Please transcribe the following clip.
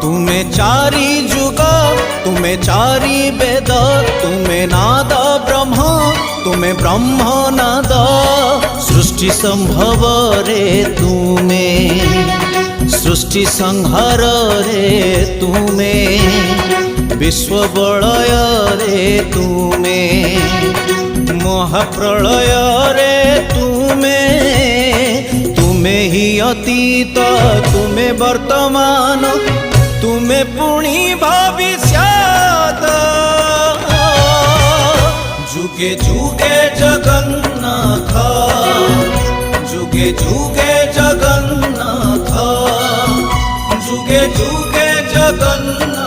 तुमे चारि जुग तुमे चारि वेद तुमे नाद ब्रह्म तुमे ब्रह्म नाद सृष्टि संभव रे तुमे सृष्टि संहार रे तुमे विश्व बलय रे तुमे महाप्रलय रे तुमे तुमे ही अतीत तुमे वर्तमान तुमे पुणी भविष्यत जुगे जुगे जगन्नाथ जुगे जुगे जगन्नाथ जुगे जुगे जगन्नाथ।